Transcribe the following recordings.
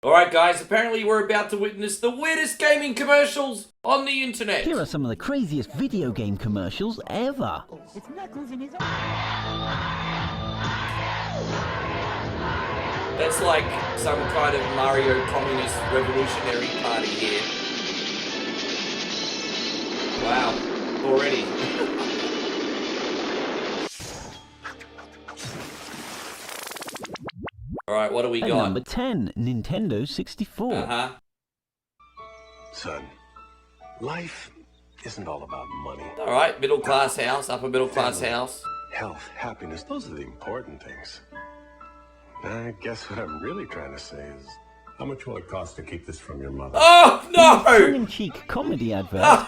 Alright guys, apparently we're about to witness the weirdest gaming commercials on the internet. Here are some of the craziest video game commercials ever. That's like some kind of Mario Communist Revolutionary Party here. Wow, already. Alright, what do we At got? number 10, Nintendo 64. Uh-huh. Son, life isn't all about money. Alright, middle class house, upper middle class house. Health, happiness, those are the important things. I guess what I'm really trying to say is, how much will it cost to keep this from your mother? Oh, no! Tongue-in-cheek comedy advert.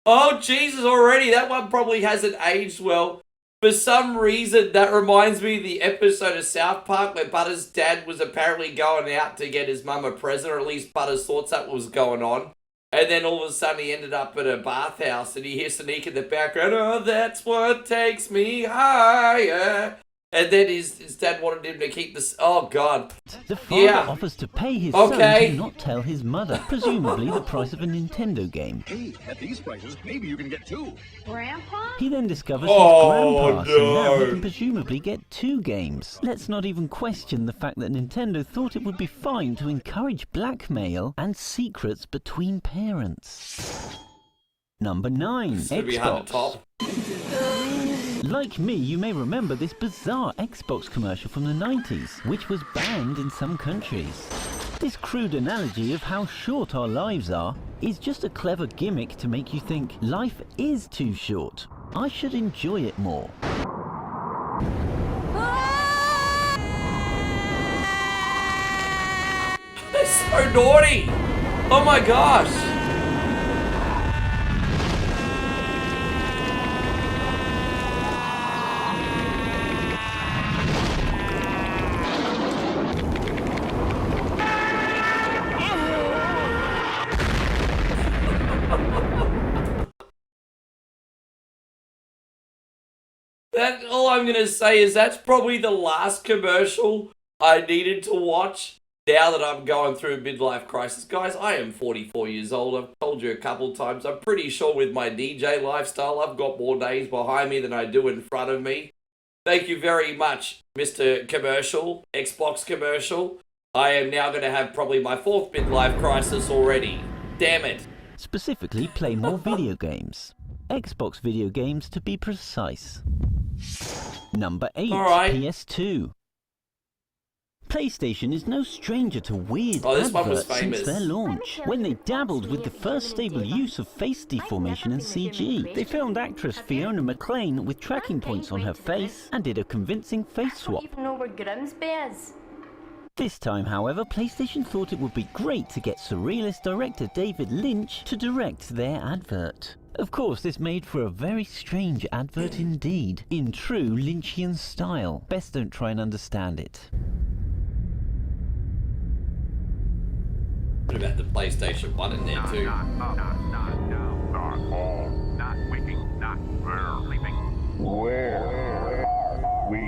Oh, Jesus, already. That one probably hasn't aged well. For some reason, that reminds me of the episode of South Park where Butters' dad was apparently going out to get his mum a present, or at least Butters thought something was going on. And then all of a sudden he ended up at a bathhouse and he hears Sonique in the background, oh, that's what takes me higher. And then his dad wanted him to keep this. Oh, God. The father offers to pay his son to not tell his mother, presumably the price of a Nintendo game. Hey, at these prices, maybe you can get two. Grandpa? He then discovers his grandpa, so now no. he can presumably get 2 games. Let's not even question the fact that Nintendo thought it would be fine to encourage blackmail and secrets between parents. Number 9, Xbox. Like me, you may remember this bizarre Xbox commercial from the 90s, which was banned in some countries. This crude analogy of how short our lives are is just a clever gimmick to make you think life is too short. I should enjoy it more. That's so naughty. Oh, my gosh. All I'm going to say is that's probably the last commercial I needed to watch now that I'm going through a midlife crisis. Guys, I am 44 years old. I've told you a couple times. I'm pretty sure with my DJ lifestyle, I've got more days behind me than I do in front of me. Thank you very much, Mr. Commercial, Xbox commercial. I am now going to have probably my 4th midlife crisis already. Damn it. Specifically, play more video games. Xbox video games to be precise. Number 8, PS2. PlayStation is no stranger to weird adverts since their launch, when they dabbled with the first stable use of face deformation and CG. They filmed actress Fiona McLean with tracking points on her face and did a convincing face swap. This time, however, PlayStation thought it would be great to get surrealist director David Lynch to direct their advert. Of course, this made for a very strange advert indeed, in true Lynchian style. Best don't try and understand it. What about the PlayStation 1 in there too? Not waking, not sleeping. Where are we?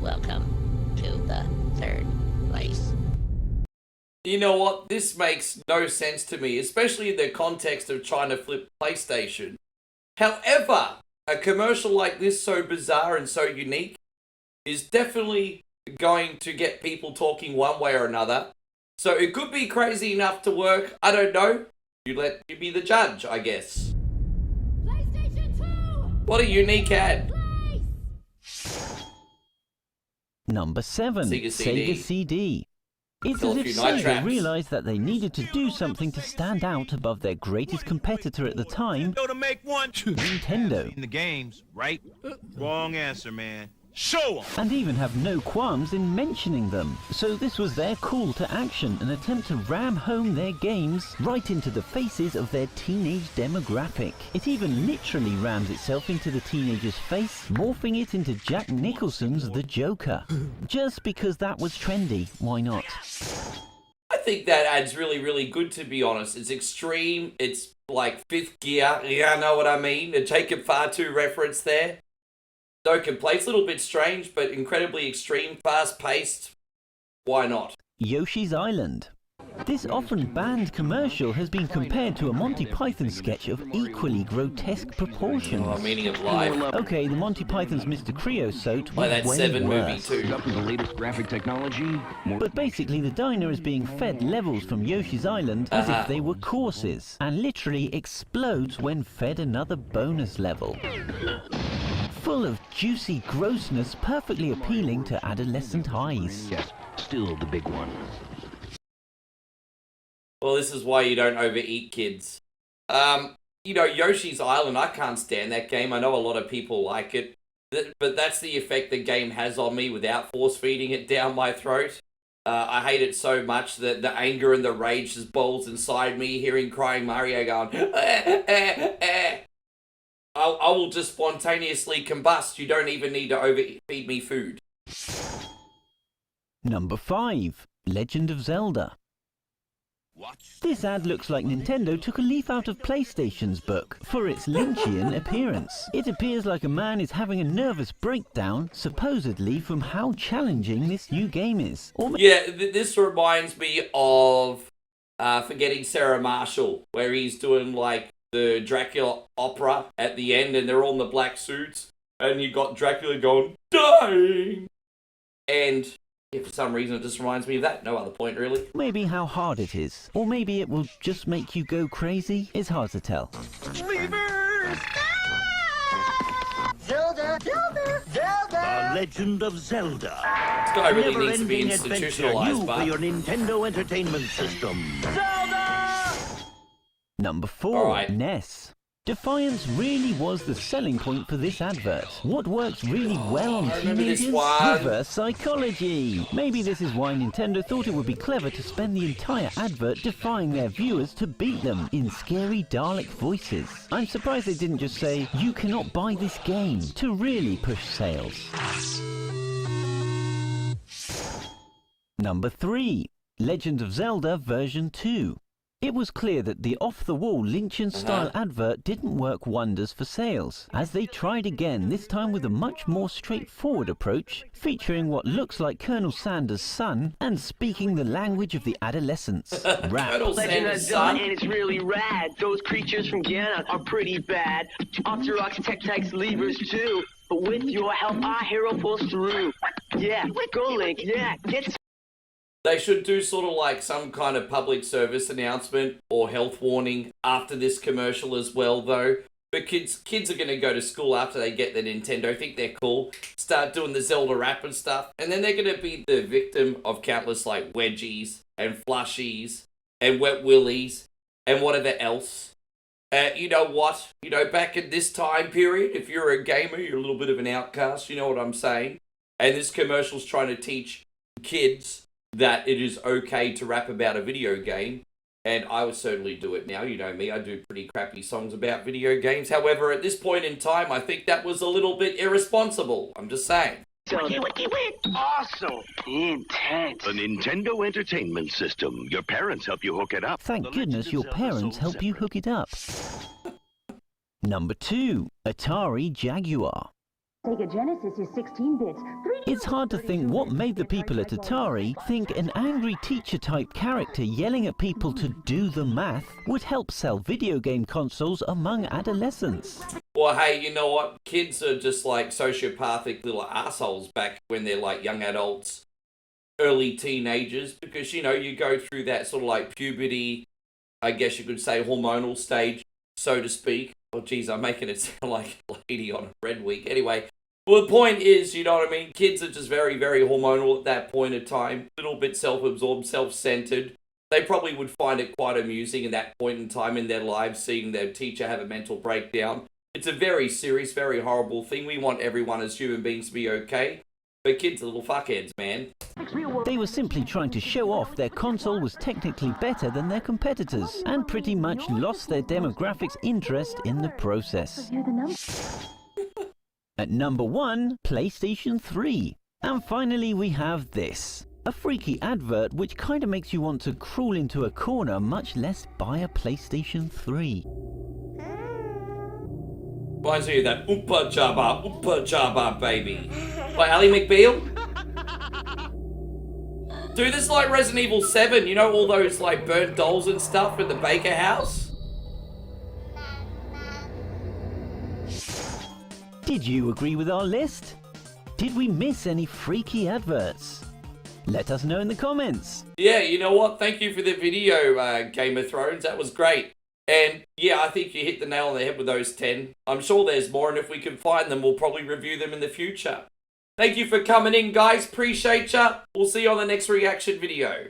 Welcome to the 3rd place. You know what? This makes no sense to me, especially in the context of trying to flip PlayStation. However, a commercial like this, so bizarre and so unique, is definitely going to get people talking one way or another. So it could be crazy enough to work. I don't know. You be the judge, I guess. PlayStation 2! What a unique ad. Number 7, Sega CD. It's as if Sega realized that they needed to do something to stand out above their greatest competitor at the time, Nintendo. In the games, right? Wrong answer, man. Show 'em! and even have no qualms in mentioning them. So this was their call to action, an attempt to ram home their games right into the faces of their teenage demographic. It even literally rams itself into the teenager's face, morphing it into Jack Nicholson's The Joker. Just because that was trendy, why not? I think that ad's really, really good, to be honest. It's extreme. It's like fifth gear. Yeah, I know what I mean. A Jacob Fatu reference there. No complaints. A little bit strange, but incredibly extreme, fast-paced. Why not? Yoshi's Island. This often banned commercial has been compared to a Monty Python sketch of equally grotesque proportions. Oh, meaning of life. Okay, the Monty Python's Mr. Creosote Like was that way Seven movie worse. too. Up with the latest graphic technology. But basically the diner is being fed levels from Yoshi's Island as if they were courses, and literally explodes when fed another bonus level. Full of juicy grossness, perfectly appealing to adolescent eyes. Yes, still the big one. Well, this is why you don't overeat, kids. You know, Yoshi's Island, I can't stand that game. I know a lot of people like it. But that's the effect the game has on me without force-feeding it down my throat. I hate it so much that the anger and the rage just boils inside me, hearing crying Mario going, I will just spontaneously combust. You don't even need to overfeed me food. Number 5. Legend of Zelda. This ad looks like Nintendo took a leaf out of PlayStation's book for its Lynchian appearance. It appears like a man is having a nervous breakdown, supposedly from how challenging this new game is. Yeah, this reminds me of Forgetting Sarah Marshall, where he's doing like the Dracula opera at the end and they're all in the black suits and you got Dracula going, dying! And yeah, for some reason it just reminds me of that. No other point, really. Maybe how hard it is. Or maybe it will just make you go crazy. It's hard to tell. Levers! Zelda! Zelda! Zelda! The Legend of Zelda. This guy really needs to be Never-ending adventure institutionalized, new but for your Nintendo Entertainment System. Number 4. All right. NES. Defiance really was the selling point for this advert. What works really well on I remember this teenagers? one. Reverse psychology. Maybe this is why Nintendo thought it would be clever to spend the entire advert defying their viewers to beat them in scary Dalek voices. I'm surprised they didn't just say, "You cannot buy this game," to really push sales. Number 3. Legend of Zelda version 2. It was clear that the off-the-wall Lynchian-style advert didn't work wonders for sales, as they tried again, this time with a much more straightforward approach, featuring what looks like Colonel Sanders' son, and speaking the language of the adolescents. Rap. Colonel Sanders' son. And it's really rad. Those creatures from Guyana are pretty bad. Octoroks, Tech-Tikes, Levers too. But with your help, our hero pulls through. Yeah, go Link, yeah, get They should do sort of like some kind of public service announcement or health warning after this commercial as well, though. But kids are going to go to school after they get their Nintendo, think they're cool, start doing the Zelda rap and stuff, and then they're going to be the victim of countless like wedgies and flushies and wet willies and whatever else. You know what? You know, back in this time period, if you're a gamer, you're a little bit of an outcast, you know what I'm saying? And this commercial's trying to teach kids that it is okay to rap about a video game, and I would certainly do it now. You know me, I do pretty crappy songs about video games. However, at this point in time, I think that was a little bit irresponsible. I'm just saying. awesome. Intense. The Nintendo Entertainment System. Your parents help you hook it up. Thank goodness your parents help you hook it up. Number 2. Atari Jaguar. Sega Genesis is 16 bits. It's hard to think what made the people at Atari think an angry teacher-type character yelling at people to do the math would help sell video game consoles among adolescents. Well, hey, you know what? Kids are just like sociopathic little assholes back when they're like young adults, early teenagers, because, you know, you go through that sort of like puberty, I guess you could say hormonal stage, so to speak. Oh, geez, I'm making it sound like a lady on a Red Week. Anyway, well, the point is, you know what I mean? Kids are just very, very hormonal at that point in time. A little bit self-absorbed, self-centered. They probably would find it quite amusing at that point in time in their lives, seeing their teacher have a mental breakdown. It's a very serious, very horrible thing. We want everyone as human beings to be okay. But kids are little fuckheads, man. They were simply trying to show off their console was technically better than their competitors, and pretty much lost their demographics' interest in the process. At number 1, PlayStation 3. And finally we have this. A freaky advert which kinda makes you want to crawl into a corner, much less buy a PlayStation 3. Reminds me of that Oompa Jabba, baby. By Ally McBeal? Dude, this is like Resident Evil 7. You know all those like burnt dolls and stuff in the Baker house? Did you agree with our list? Did we miss any freaky adverts? Let us know in the comments. Yeah, you know what? Thank you for the video, Game of Thrones. That was great. And yeah, I think you hit the nail on the head with those 10. I'm sure there's more, and if we can find them, we'll probably review them in the future. Thank you for coming in, guys. Appreciate ya. We'll see you on the next reaction video.